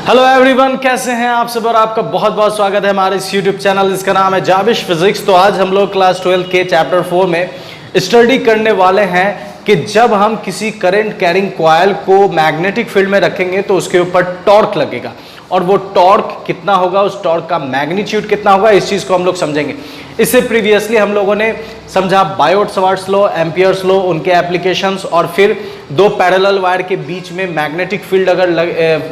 Hello everyone, कैसे हैं आप सब और आपका बहुत बहुत स्वागत है हमारे इस यूट्यूब चैनल जिसका नाम है जाविश फिजिक्स। तो आज हम लोग क्लास 12 के चैप्टर 4 में स्टडी करने वाले हैं कि जब हम किसी करंट कैरिंग कॉइल को मैग्नेटिक फील्ड में रखेंगे तो उसके ऊपर टॉर्क लगेगा और वो टॉर्क कितना होगा, उस टॉर्क का मैग्नीट्यूड कितना होगा, इस चीज़ को हम लोग समझेंगे। इससे प्रीवियसली हम लोगों ने समझा बायोट-सवार्ट्स लॉ, एम्पियर्स लॉ, उनके एप्लीकेशंस और फिर दो पैरेलल वायर के बीच में मैग्नेटिक फील्ड अगर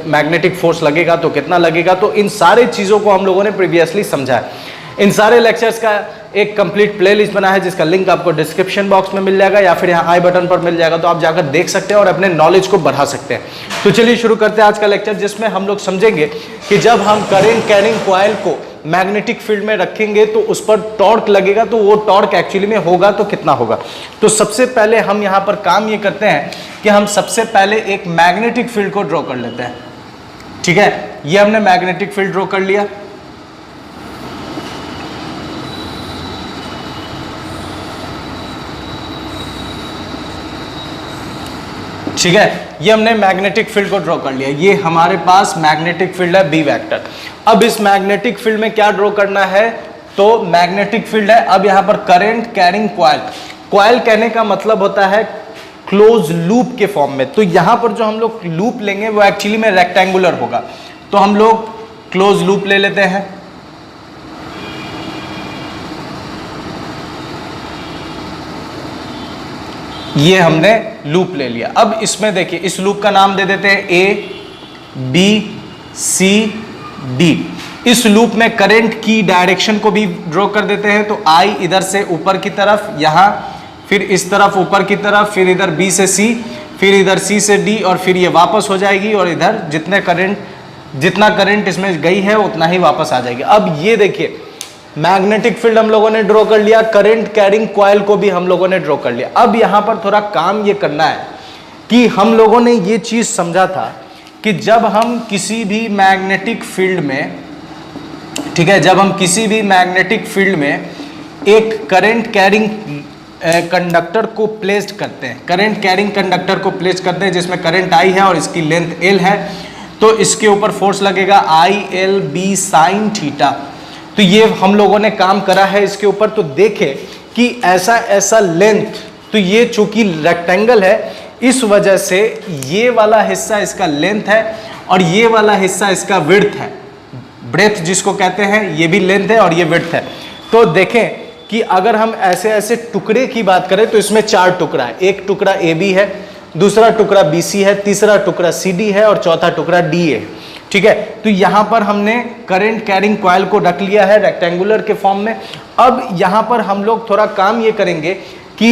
मैग्नेटिक फोर्स लगेगा तो कितना लगेगा। तो इन सारे चीज़ों को हम लोगों ने प्रीवियसली समझा है। इन सारे लेक्चर्स का एक कंप्लीट प्लेलिस्ट बना है जिसका लिंक आपको डिस्क्रिप्शन बॉक्स में मिल जाएगा या फिर यहाँ आई बटन पर मिल जाएगा, तो आप जाकर देख सकते हैं और अपने नॉलेज को बढ़ा सकते हैं। तो चलिए शुरू करते हैं आज का लेक्चर, जिसमें हम लोग समझेंगे कि जब हम करंट कैरिंग कॉइल को मैग्नेटिक फील्ड में रखेंगे तो उस पर टॉर्क लगेगा, तो वो टॉर्क एक्चुअली में होगा तो कितना होगा। तो सबसे पहले हम यहाँ पर काम ये करते हैं कि हम सबसे पहले एक मैग्नेटिक फील्ड को ड्रॉ कर लेते हैं। ठीक है, ये हमने मैग्नेटिक फील्ड ड्रॉ कर लिया। ठीक है, ये हमने मैग्नेटिक फील्ड को ड्रॉ कर लिया। ये हमारे पास मैग्नेटिक फील्ड है बी वेक्टर। अब इस मैग्नेटिक फील्ड में क्या ड्रॉ करना है, तो मैग्नेटिक फील्ड है। अब यहां पर करंट कैरिंग कॉइल, कॉइल कहने का मतलब होता है क्लोज लूप के फॉर्म में। तो यहां पर जो हम लोग लूप लेंगे वो एक्चुअली में रेक्टेंगुलर होगा, तो हम लोग क्लोज लूप ले लेते हैं। ये हमने लूप ले लिया। अब इसमें देखिए, इस लूप का नाम दे देते हैं ए बी सी डी। इस लूप में करंट की डायरेक्शन को भी ड्रॉ कर देते हैं। तो आई इधर से ऊपर की तरफ, यहां फिर इस तरफ ऊपर की तरफ, फिर इधर बी से सी, फिर इधर सी से डी, और फिर ये वापस हो जाएगी और इधर जितना करंट इसमें गई है उतना ही वापस आ जाएगी। अब ये देखिए, मैग्नेटिक फील्ड हम लोगों ने ड्रॉ कर लिया, करंट कैरिंग कॉइल को भी हम लोगों ने ड्रॉ कर लिया। अब यहां पर थोड़ा काम ये करना है कि हम लोगों ने ये चीज समझा था कि जब हम किसी भी मैग्नेटिक फील्ड में, ठीक है, जब हम किसी भी मैग्नेटिक फील्ड में एक करंट कैरिंग कंडक्टर को प्लेस्ड करते हैं, करंट कैरिंग कंडक्टर को प्लेस करते हैं जिसमें करंट आई है और इसकी लेंथ एल है, तो इसके ऊपर फोर्स लगेगा I L B sine theta. तो ये हम लोगों ने काम करा है इसके ऊपर। तो देखें कि ऐसा लेंथ, तो ये चूंकि रेक्टेंगल है इस वजह से ये वाला हिस्सा इसका लेंथ है और ये वाला हिस्सा इसका विड्थ है, ब्रेथ जिसको कहते हैं, ये भी लेंथ है और ये विड्थ है। तो देखें कि अगर हम ऐसे टुकड़े की बात करें तो इसमें चार टुकड़ा है। एक टुकड़ा ए बी है, दूसरा टुकड़ा बी सी है, तीसरा टुकड़ा सी डी है और चौथा टुकड़ा डी है। ठीक है, तो यहां पर हमने करंट कैरिंग कॉइल को रख लिया है रेक्टेंगुलर के फॉर्म में। अब यहां पर हम लोग थोड़ा काम ये करेंगे कि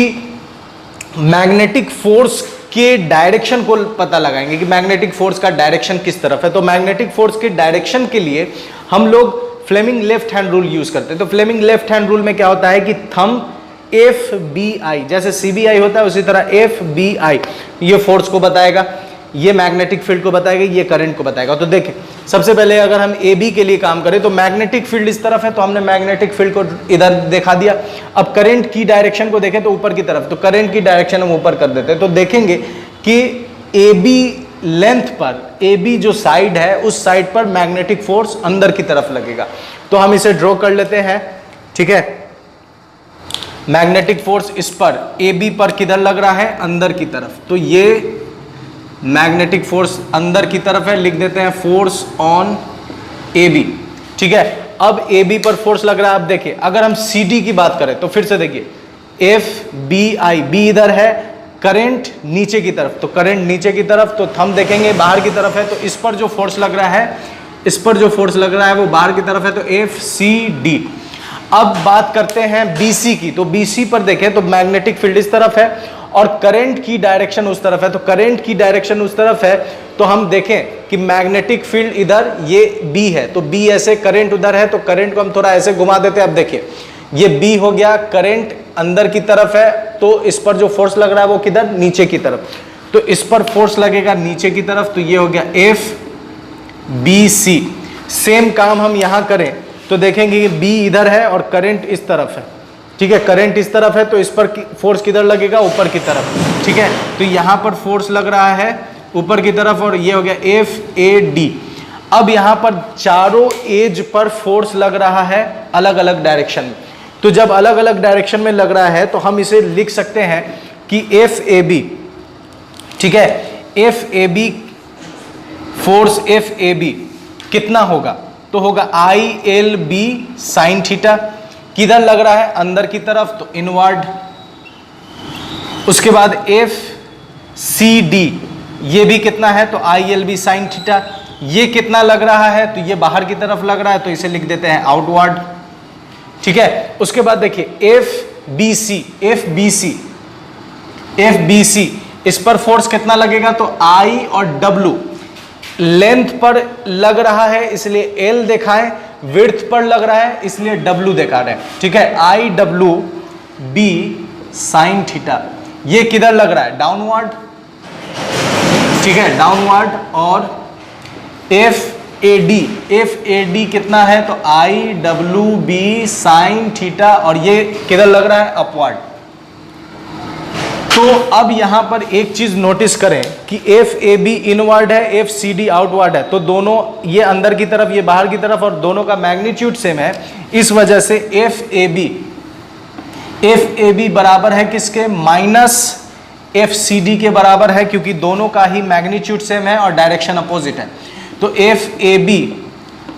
मैग्नेटिक फोर्स के डायरेक्शन को पता लगाएंगे कि मैग्नेटिक फोर्स का डायरेक्शन किस तरफ है। तो मैग्नेटिक फोर्स के डायरेक्शन के लिए हम लोग Fleming left hand rule use करते हैं। तो फ्लेमिंग लेफ्ट हैंड रूल में क्या होता है कि थंब एफ बी आई, जैसे सी बी आई होता है उसी तरह एफ बी आई ये फोर्स को बताएगा, ये मैग्नेटिक फील्ड को बताएगा, ये करंट को बताएगा। तो देखें, सबसे पहले अगर हम ए बी के लिए काम करें तो मैग्नेटिक फील्ड इस तरफ है, तो हमने मैग्नेटिक फील्ड को इधर दिखा दिया। अब करंट की डायरेक्शन को देखें तो ऊपर की तरफ, तो करंट की डायरेक्शन हम ऊपर कर देते हैं। तो देखेंगे कि ए बी लेंथ पर, ए बी जो साइड है उस साइड पर मैग्नेटिक फोर्स अंदर की तरफ लगेगा। तो हम इसे ड्रॉ कर लेते हैं। ठीक है, मैग्नेटिक फोर्स इस पर ए बी पर किधर लग रहा है, अंदर की तरफ। तो ये मैग्नेटिक फोर्स अंदर की तरफ है, लिख देते हैं फोर्स ऑन ए बी। ठीक है, अब ए बी पर फोर्स लग रहा है। अब देखिए, अगर हम सी डी की बात करें तो फिर से देखिए, एफ बी आई, बी इधर है, करंट नीचे की तरफ, तो करंट नीचे की तरफ, तो थंब देखेंगे बाहर की तरफ है, तो इस पर जो फोर्स लग रहा है, इस पर जो फोर्स लग रहा है वो बाहर की तरफ है, तो एफ सी डी। अब बात करते हैं BC की, तो BC पर देखें तो मैग्नेटिक फील्ड इस तरफ है और करंट की डायरेक्शन उस तरफ है। तो करंट की डायरेक्शन उस तरफ है, तो हम देखें कि मैग्नेटिक फील्ड इधर ये B है, तो B ऐसे, करंट उधर है, तो करंट को हम थोड़ा ऐसे घुमा देते हैं। अब देखिए, ये B हो गया, करंट अंदर की तरफ है, तो इस पर जो फोर्स लग रहा है वो किधर, नीचे की तरफ। तो इस पर फोर्स लगेगा नीचे की तरफ, तो ये हो गया FBC। सेम काम हम यहां करें तो देखेंगे कि B इधर है और करंट इस तरफ है। ठीक है, करंट इस तरफ है, तो इस पर फोर्स किधर लगेगा, ऊपर की तरफ। ठीक है, तो यहां पर फोर्स लग रहा है ऊपर की तरफ और ये हो गया FAD। अब यहां पर चारों एज पर फोर्स लग रहा है अलग अलग डायरेक्शन में। तो जब अलग अलग डायरेक्शन में लग रहा है तो हम इसे लिख सकते हैं कि एफ ए बी, ठीक है, F A B, force F A B कितना होगा, तो होगा I L B sine theta. किधर लग रहा है, अंदर की तरफ, तो इनवर्ड। उसके बाद एफ सी डी, ये भी कितना है, तो I L B sine theta. ये कितना लग रहा है, तो ये बाहर की तरफ लग रहा है, तो इसे लिख देते हैं आउटवर्ड, ठीक है। उसके बाद देखिए F B C, F B C, F B C, इस पर फोर्स कितना लगेगा, तो आई और डब्लू लेंथ पर लग रहा है इसलिए एल देखा है, विड्थ पर लग रहा है इसलिए डब्लू देखा रहे हैं, ठीक है। आई डब्लू बी साइन थीटा, ये किधर लग रहा है, डाउनवर्ड, ठीक है, डाउनवर्ड। और F A D, F A D कितना है, तो आई डब्लू बी साइन थीटा, और ये किधर लग रहा है, अपवर्ड। तो अब यहां पर एक चीज नोटिस करें कि एफ ए बी इनवर्ड है, एफ सी डी आउटवर्ड है, तो दोनों, ये अंदर की तरफ, ये बाहर की तरफ, और दोनों का मैग्नीट्यूड सेम है। इस वजह से एफ ए बी बराबर है किसके, माइनस एफ सी डी के बराबर है, क्योंकि दोनों का ही मैग्नीट्यूड सेम है और डायरेक्शन अपोजिट है। तो F A B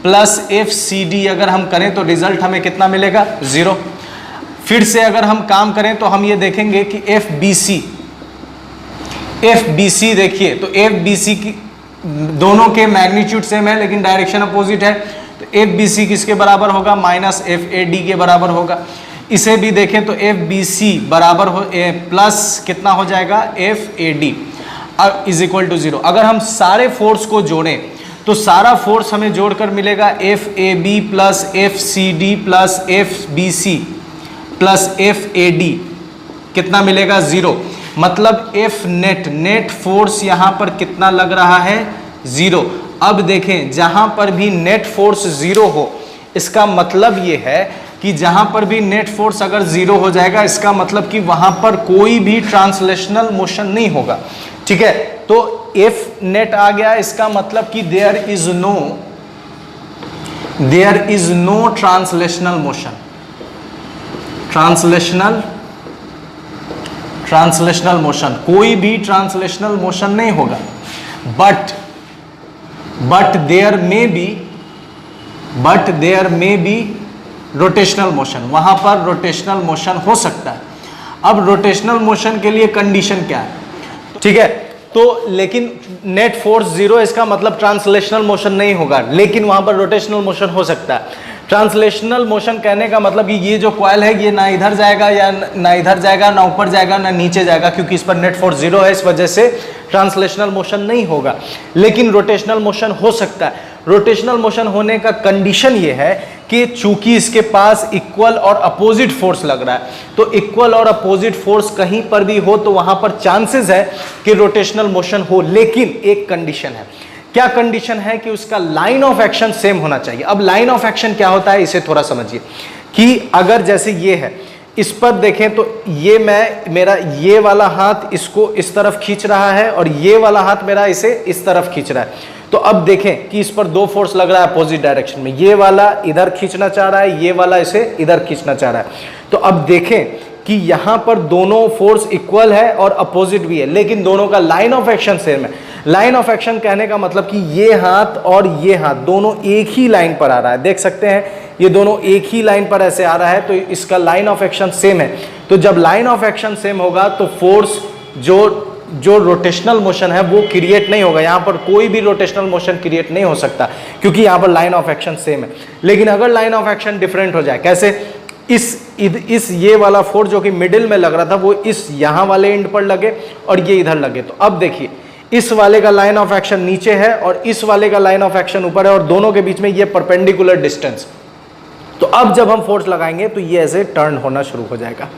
plus F C D अगर हम करें तो रिजल्ट हमें कितना मिलेगा, 0। फिर से अगर हम काम करें तो हम ये देखेंगे कि एफ बी सी देखिए, तो एफ बी सी की दोनों के मैग्नीट्यूड सेम है लेकिन डायरेक्शन अपोजिट है, तो एफ बी सी किसके बराबर होगा, माइनस एफ ए डी के बराबर होगा। इसे भी देखें तो एफ बी सी बराबर हो प्लस कितना हो जाएगा, F A D is equal to 0। अगर हम सारे फोर्स को जोड़ें तो सारा फोर्स हमें जोड़कर मिलेगा F A B plus F C D plus F B C plus F A D, कितना मिलेगा, 0। मतलब एफ नेट, नेट फोर्स यहां पर कितना लग रहा है, 0। अब देखें जहां पर भी नेट फोर्स 0 हो, इसका मतलब ये है कि जहां पर भी नेट फोर्स अगर 0 हो जाएगा, इसका मतलब कि वहां पर कोई भी ट्रांसलेशनल मोशन नहीं होगा, ठीक है। तो एफ नेट आ गया, इसका मतलब कि there is no translational motion, translational motion, कोई भी ट्रांसलेशनल मोशन नहीं होगा। But there may be rotational motion, वहां पर रोटेशनल मोशन हो सकता है। अब रोटेशनल मोशन के लिए कंडीशन क्या है, ठीक है। तो लेकिन नेट फोर्स 0, इसका मतलब ट्रांसलेशनल मोशन नहीं होगा, लेकिन वहां पर रोटेशनल मोशन हो सकता है। ट्रांसलेशनल मोशन कहने का मतलब कि ये जो कॉइल है ये ना इधर जाएगा या ना इधर जाएगा, ना ऊपर जाएगा ना नीचे जाएगा, क्योंकि इस पर नेट फोर्स 0 है, इस वजह से ट्रांसलेशनल मोशन नहीं होगा, लेकिन रोटेशनल मोशन हो सकता है। रोटेशनल मोशन होने का कंडीशन ये है कि चूंकि इसके पास इक्वल और अपोजिट फोर्स लग रहा है, तो इक्वल और अपोजिट फोर्स कहीं पर भी हो तो वहां पर चांसेस है कि रोटेशनल मोशन हो, लेकिन एक कंडीशन है। क्या कंडीशन है, कि उसका लाइन ऑफ एक्शन सेम होना चाहिए। अब लाइन ऑफ एक्शन क्या होता है, इसे थोड़ा समझिए कि अगर जैसे ये है, इस पर देखें तो ये मेरा ये वाला हाथ इसको इस तरफ खींच रहा है और ये वाला हाथ मेरा इसे इस तरफ खींच रहा है, तो अब देखें कि इस पर दो फोर्स लग रहा है अपोजिट डायरेक्शन में, ये वाला इधर खींचना चाह रहा है, ये वाला इसे इधर खींचना चाह रहा है। तो अब देखें कि यहां पर दोनों फोर्स इक्वल है और अपोजिट भी है, लेकिन दोनों का लाइन ऑफ एक्शन सेम है। लाइन ऑफ एक्शन कहने का मतलब कि ये हाथ और ये हाथ दोनों एक ही लाइन पर आ रहा है, देख सकते हैं ये दोनों एक ही लाइन पर ऐसे आ रहा है, तो इसका लाइन ऑफ एक्शन सेम है। तो जब लाइन ऑफ एक्शन सेम होगा तो फोर्स जो रोटेशनल मोशन है वो क्रिएट नहीं होगा, यहाँ पर कोई भी रोटेशनल मोशन क्रिएट नहीं हो सकता, क्योंकि यहाँ पर लाइन ऑफ एक्शन सेम है। लेकिन अगर लाइन ऑफ एक्शन डिफरेंट हो जाए, कैसे, इस ये वाला फोर्स जो कि मिडिल में लग रहा था वो इस यहाँ वाले एंड पर लगे और ये इधर लगे, तो अब देखिए इस वाले का लाइन ऑफ एक्शन नीचे है और इस वाले का लाइन ऑफ एक्शन ऊपर है और दोनों के बीच में ये परपेंडिकुलर डिस्टेंस। तो अब जब हम फोर्स लगाएंगे तो ये ऐसे टर्न होना शुरू हो जाएगा।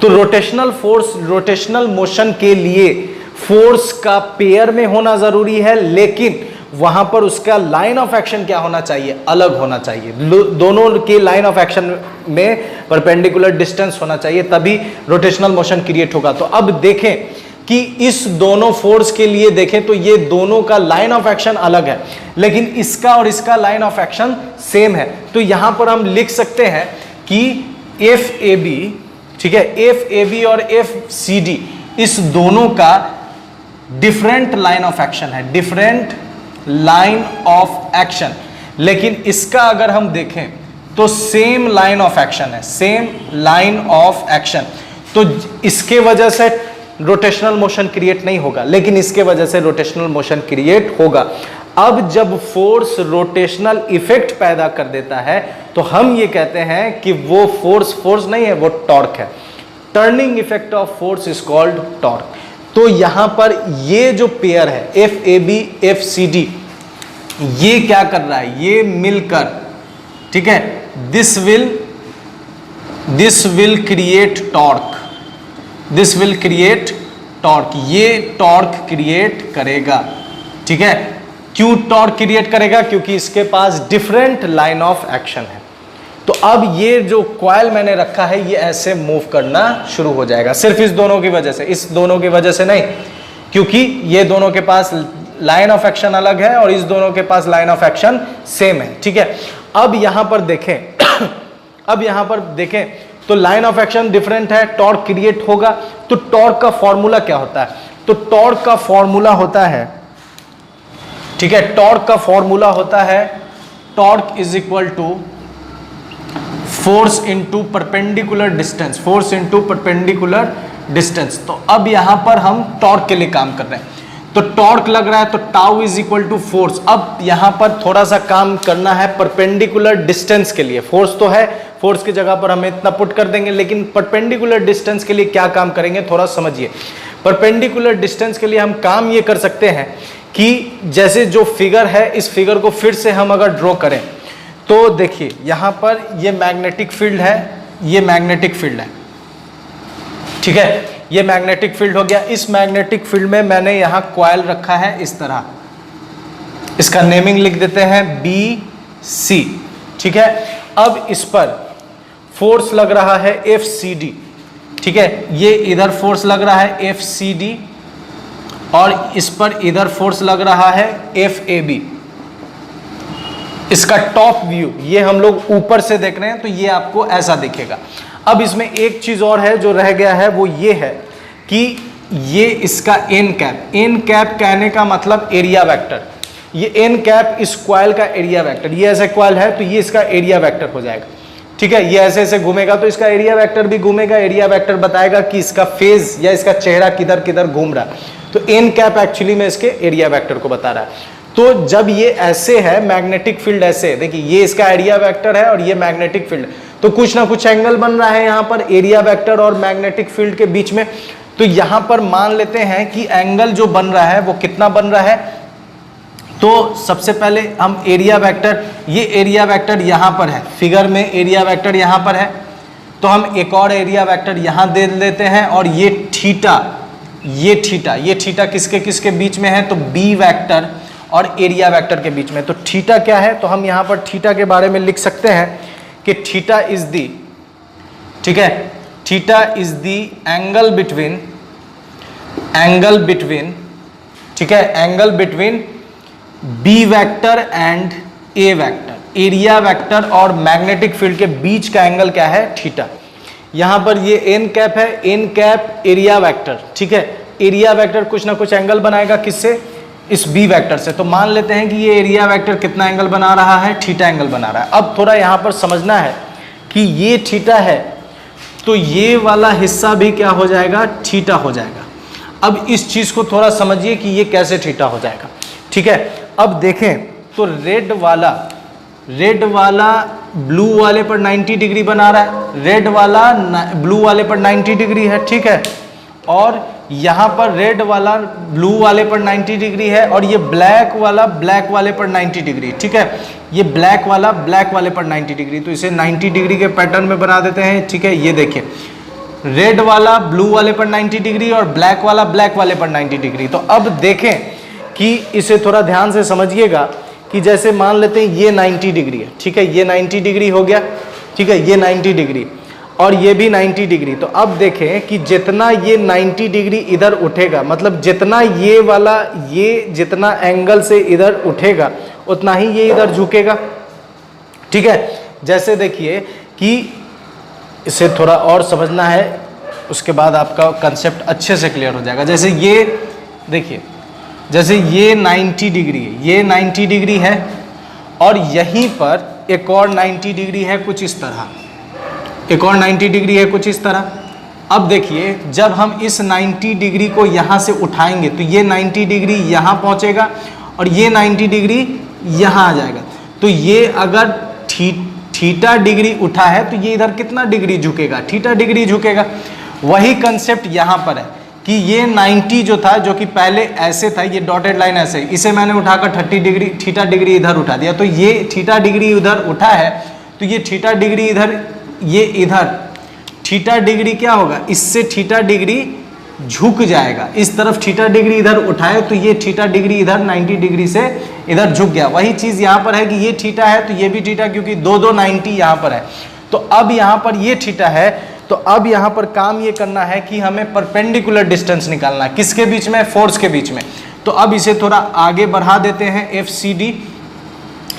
तो रोटेशनल फोर्स, रोटेशनल मोशन के लिए फोर्स का पेयर में होना जरूरी है, लेकिन वहां पर उसका लाइन ऑफ एक्शन क्या होना चाहिए, अलग होना चाहिए। दोनों के लाइन ऑफ एक्शन में परपेंडिकुलर डिस्टेंस होना चाहिए, तभी रोटेशनल मोशन क्रिएट होगा। तो अब देखें कि इस दोनों फोर्स के लिए देखें तो ये दोनों का लाइन ऑफ एक्शन अलग है, लेकिन इसका और इसका लाइन ऑफ एक्शन सेम है। तो यहां पर हम लिख सकते हैं कि एफ ए बी, ठीक है, एफ ए बी और एफ सी डी इस दोनों का डिफरेंट लाइन ऑफ एक्शन है, डिफरेंट लाइन ऑफ एक्शन। लेकिन इसका अगर हम देखें तो सेम लाइन ऑफ एक्शन है, सेम लाइन ऑफ एक्शन। तो इसके वजह से रोटेशनल मोशन क्रिएट नहीं होगा, लेकिन इसके वजह से रोटेशनल मोशन क्रिएट होगा। अब जब फोर्स रोटेशनल इफेक्ट पैदा कर देता है तो हम ये कहते हैं कि वो फोर्स नहीं है, वो टॉर्क है। Turning effect of force is called torque. तो यहां पर ये जो पेयर है F A B F C D, ये क्या कर रहा है, ये मिलकर, ठीक है, this will create torque, this will create torque, ये टॉर्क क्रिएट करेगा, ठीक है। क्यों टॉर्क क्रिएट करेगा? क्योंकि इसके पास डिफरेंट लाइन ऑफ एक्शन है। तो अब ये जो कॉइल मैंने रखा है ये ऐसे मूव करना शुरू हो जाएगा, सिर्फ इस दोनों की वजह से, इस दोनों की वजह से नहीं, क्योंकि ये दोनों के पास लाइन ऑफ एक्शन अलग है और इस दोनों के पास लाइन ऑफ एक्शन सेम है, ठीक है। अब यहां पर देखें अब यहां पर देखें तो लाइन ऑफ एक्शन डिफरेंट है, टॉर्क क्रिएट होगा। तो टॉर्क का फॉर्मूला क्या होता है? तो टॉर्क का फॉर्मूला होता है, ठीक है, टॉर्क का फॉर्मूला होता है torque is equal to force into perpendicular distance, force into perpendicular distance. तो अब यहां पर हम टॉर्क के लिए काम कर रहे हैं, तो टॉर्क लग रहा है तो tau is equal to force. अब यहां पर थोड़ा सा काम करना है परपेंडिकुलर डिस्टेंस के लिए, फोर्स तो है, फोर्स की जगह पर हम इतना पुट कर देंगे, लेकिन परपेंडिकुलर डिस्टेंस के लिए क्या काम करेंगे थोड़ा समझिए। परपेंडिकुलर डिस्टेंस के लिए हम काम ये कर सकते हैं कि जैसे जो फिगर है इस फिगर को फिर से हम अगर ड्रॉ करें तो देखिए यहां पर ये मैग्नेटिक फील्ड है, ये मैग्नेटिक फील्ड है, ठीक है, ये मैग्नेटिक फील्ड हो गया। इस मैग्नेटिक फील्ड में मैंने यहां कॉइल रखा है इस तरह, इसका नेमिंग लिख देते हैं बी सी, ठीक है। अब इस पर फोर्स लग रहा है एफ सी डी, ठीक है, ये इधर फोर्स लग रहा है एफ सी डी और इस पर इधर फोर्स लग रहा है एफ ए बी। इसका टॉप व्यू ये हम लोग ऊपर से देख रहे हैं तो ये आपको ऐसा दिखेगा। अब इसमें एक चीज और है जो रह गया है, वो ये है कि ये इसका एन कैप, एन कैप कहने का मतलब एरिया वेक्टर, ये एन कैप इस कॉइल का एरिया वेक्टर, ये ऐसे कॉइल है तो ये इसका एरिया वेक्टर हो जाएगा, ठीक है। ये ऐसे ऐसे घूमेगा तो इसका एरिया वेक्टर भी घूमेगा, एरिया वेक्टर बताएगा कि इसका फेज या इसका चेहरा किधर किधर घूम रहा है। तो एन कैप एक्चुअली में इसके एरिया वेक्टर को बता रहा है। तो जब ये ऐसे है, मैग्नेटिक फील्ड ऐसे, देखिए ये इसका एरिया वेक्टर है और ये मैग्नेटिक फील्ड, तो कुछ ना कुछ एंगल बन रहा है यहाँ पर एरिया वेक्टर और मैग्नेटिक फील्ड के बीच में। तो यहाँ पर मान लेते हैं कि एंगल जो बन रहा है वो कितना बन रहा है। तो सबसे पहले हम एरिया वेक्टर, ये एरिया वेक्टर यहाँ पर है, फिगर में एरिया वेक्टर यहाँ पर है, तो हम एक और एरिया वेक्टर यहाँ दे देते हैं। और ये थीटा, ये थीटा किसके किसके बीच में है? तो बी वेक्टर और एरिया वेक्टर के बीच में। तो थीटा क्या है? तो हम यहाँ पर थीटा के बारे में लिख सकते हैं कि थीटा इज दी, ठीक है, theta is the angle between, ठीक है, angle between B vector and A vector, area vector और मैग्नेटिक फील्ड के बीच का एंगल क्या है? थीटा। यहां पर ये एन कैप है, एन कैप एरिया वेक्टर, ठीक है, एरिया वेक्टर कुछ ना कुछ एंगल बनाएगा, किससे? इस बी वेक्टर से। तो मान लेते हैं कि ये एरिया वेक्टर कितना एंगल बना रहा है? थीटा एंगल बना रहा है। अब थोड़ा यहां पर समझना है कि ये थीटा है तो ये वाला हिस्सा भी क्या हो जाएगा? थीटा हो जाएगा। अब इस चीज को थोड़ा समझिए कि ये कैसे थीटा हो जाएगा, ठीक है। अब देखें तो रेड वाला ब्लू वाले पर 90 डिग्री बना रहा है, रेड वाला ब्लू वाले पर 90 डिग्री है, ठीक है, और यहाँ पर रेड वाला ब्लू वाले पर 90 डिग्री है और ये ब्लैक वाला ब्लैक वाले पर 90 डिग्री, ठीक है, ये ब्लैक वाला ब्लैक वाले पर 90 डिग्री। तो इसे 90 डिग्री के पैटर्न में बना देते हैं, ठीक है। ये देखिए रेड वाला ब्लू वाले पर 90 डिग्री और ब्लैक वाला ब्लैक वाले पर 90 डिग्री। तो अब देखें कि इसे थोड़ा ध्यान से समझिएगा कि जैसे मान लेते हैं ये 90 डिग्री है, ठीक है, ये 90 डिग्री हो गया, ठीक है, ये 90 डिग्री। और ये भी 90 डिग्री। तो अब देखें कि जितना ये 90 डिग्री इधर उठेगा, मतलब जितना ये वाला ये जितना एंगल से इधर उठेगा उतना ही ये इधर झुकेगा। ठीक है, जैसे देखिए कि इसे थोड़ा और समझना है, उसके बाद आपका कंसेप्ट अच्छे से क्लियर हो जाएगा। जैसे ये देखिए, जैसे ये 90 डिग्री है, ये 90 डिग्री है और यहीं पर एक और 90 डिग्री है कुछ इस तरह, एक और 90 डिग्री है कुछ इस तरह। अब देखिए जब हम इस 90 डिग्री को यहाँ से उठाएंगे तो ये 90 डिग्री यहाँ पहुँचेगा और ये 90 डिग्री यहाँ आ जाएगा। तो ये अगर थीटा डिग्री उठा है तो ये इधर कितना डिग्री झुकेगा, थीटा डिग्री झुकेगा। वही कंसेप्ट यहाँ पर है कि ये 90 जो था, जो कि पहले ऐसे था, ये डॉटेड लाइन ऐसे, इसे मैंने उठाकर 30 डिग्री थीटा डिग्री इधर उठा दिया, तो ये थीटा डिग्री उधर उठा है, तो ये थीटा डिग्री इधर, ये इधर थीटा डिग्री क्या होगा, इससे थीटा डिग्री झुक जाएगा इस तरफ। थीटा डिग्री इधर उठाए तो ये थीटा डिग्री इधर 90 डिग्री से इधर झुक गया। वही चीज यहाँ पर है कि ये थीटा है तो ये भी थीटा, क्योंकि दो 90 यहाँ पर है। तो अब यहाँ पर ये थीटा है, तो अब यहाँ पर काम ये करना है कि हमें परपेंडिकुलर डिस्टेंस निकालना है, किसके बीच में, फोर्स के बीच में। तो अब इसे थोड़ा आगे बढ़ा देते हैं, FCD,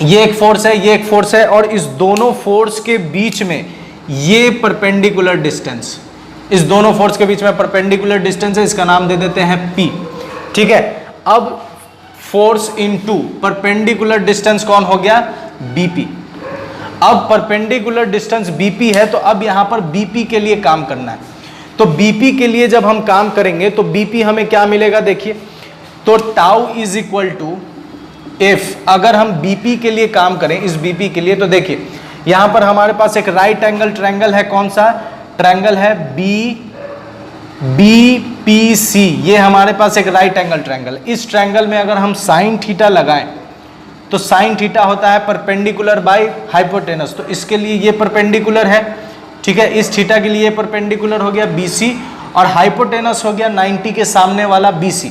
ये एक फोर्स है, ये एक फोर्स है, और इस दोनों फोर्स के बीच में ये परपेंडिकुलर डिस्टेंस, इस दोनों फोर्स के बीच में परपेंडिकुलर डिस्टेंस है, इसका नाम दे देते हैं P। ठीक है, अब फोर्स इनटू परपेंडिकुलर डिस्टेंस कौन हो गया, BP। अब परपेंडिकुलर डिस्टेंस BP है, तो अब यहां पर BP के लिए काम करना है। तो BP के लिए जब हम काम करेंगे तो BP हमें क्या मिलेगा, देखिए, तो tau is equal to F. अगर हम BP के लिए काम करें, इस BP के लिए, तो देखिए यहां पर हमारे पास एक राइट एंगल ट्रायंगल है, कौन सा ट्रायंगल है, BPC, ये हमारे पास एक राइट एंगल ट्रायंगल। इस ट्रायंगल में अगर हम साइन थीटा लगाएं तो साइन थीटा होता है परपेंडिकुलर बाय हाइपोटेनस, तो इसके लिए ये परपेंडिकुलर है। ठीक है, इस थीटा के लिए परपेंडिकुलर हो गया BC और हाइपोटेनस हो गया 90 के सामने वाला BC।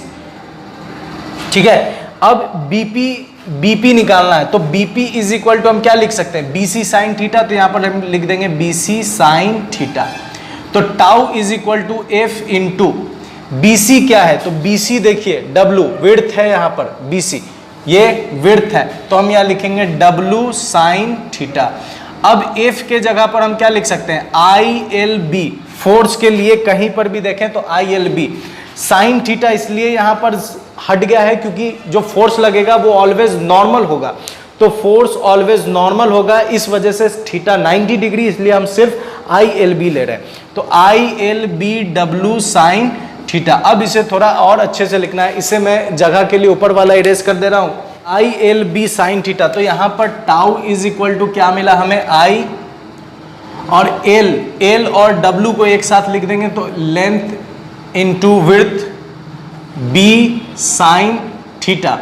ठीक है, अब BP निकालना है, तो BP इज इक्वल टू हम क्या लिख सकते हैं, BC साइन थीटा, तो यहां पर हम लिख देंगे BC साइन थीटा। तो tau is equal to F into BC क्या है, तो BC देखिए W विड्थ है, यहां पर BC ये विड्थ है, तो हम यहां लिखेंगे W साइन थीटा। अब F के जगह पर हम क्या लिख सकते हैं, ILB, फोर्स के लिए कहीं पर भी देखें तो ILB। साइन थीटा इसलिए यहां पर हट गया है क्योंकि जो फोर्स लगेगा वो ऑलवेज नॉर्मल होगा, तो फोर्स ऑलवेज नॉर्मल होगा, इस वजह से थीटा 90 डिग्री, इसलिए हम सिर्फ ILB ले रहे हैं। तो ILBW साइन थीटा। अब इसे थोड़ा और अच्छे से लिखना है, इसे मैं जगह के लिए ऊपर वाला इरेज कर दे रहा हूं, ILB साइन थीटा। तो यहां पर टाउ इज इक्वल टू क्या मिला हमें, I और L और W को एक साथ लिख देंगे, तो length into width B sign theta.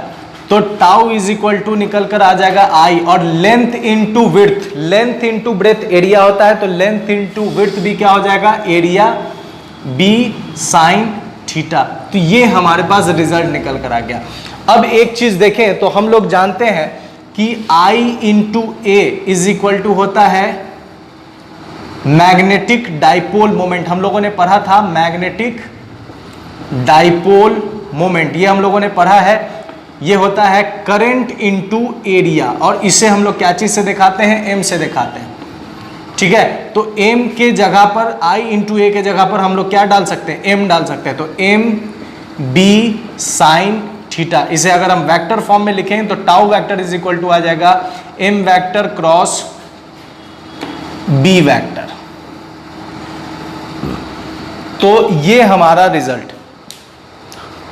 तो टाउ इज इक्वल टू निकल कर आ जाएगा I, और length into width, length into breadth area होता है, तो लेंथ इंटू विड्थ भी क्या हो जाएगा, एरिया B साइन थीटा। तो ये हमारे पास रिजल्ट निकल कर आ गया। अब एक चीज देखें तो हम लोग जानते हैं कि I into A is equal to होता है मैग्नेटिक डाइपोल मोमेंट। हम लोगों ने पढ़ा था मैग्नेटिक डाइपोल मोमेंट, ये हम लोगों ने पढ़ा है, ये होता है करंट इनटू एरिया, और इसे हम लोग क्या चीज से दिखाते हैं, M से दिखाते हैं। ठीक है, तो M के जगह पर I इंटू A के जगह पर हम लोग क्या डाल सकते हैं, M डाल सकते हैं, तो MB साइन थीटा। इसे अगर हम वेक्टर फॉर्म में लिखें तो tau vector is equal to आ जाएगा M vector cross B vector. तो ये हमारा रिजल्ट।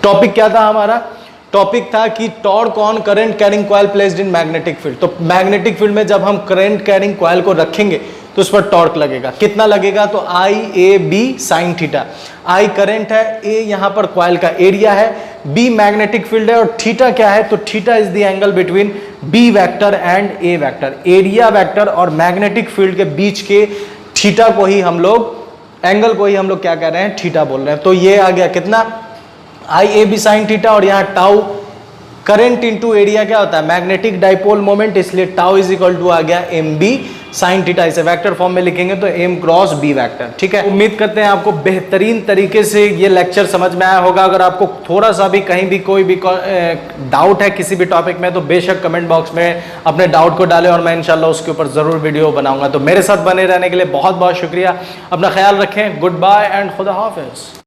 टॉपिक क्या था हमारा, टॉपिक था कि torque on current carrying coil placed in magnetic field. तो मैग्नेटिक फील्ड में जब हम करंट कैरिंग कॉइल को रखेंगे तो उस पर टॉर्क लगेगा, कितना लगेगा, तो IAB sine theta. I current है, A यहां पर कॉइल का एरिया है, B मैग्नेटिक फील्ड है, और थीटा क्या है, तो theta is the angle between B vector and A vector. Area vector और मैग्नेटिक फील्ड के बीच के थीटा को ही हम लोग, एंगल को ही हम लोग क्या कह रहे हैं, थीटा बोल रहे हैं। तो ये आ गया कितना, IAB साइन थीटा, और यहाँ टाउ करंट इंटू एरिया क्या होता है, मैग्नेटिक डाइपोल मोमेंट, इसलिए टाउ इज इक्वल टू आ गया MB साइन थीटा इसे वेक्टर फॉर्म में लिखेंगे तो एम क्रॉस बी वेक्टर। ठीक है, उम्मीद करते हैं आपको बेहतरीन तरीके से ये लेक्चर समझ में आया होगा। अगर आपको थोड़ा सा भी कहीं भी कोई भी डाउट है किसी भी टॉपिक में तो बेशक कमेंट बॉक्स में अपने डाउट को डालें और मैं इंशाल्लाह उसके ऊपर जरूर वीडियो बनाऊंगा। तो मेरे साथ बने रहने के लिए बहुत बहुत शुक्रिया। अपना ख्याल रखें। गुड बाय एंड खुदा हाफिज।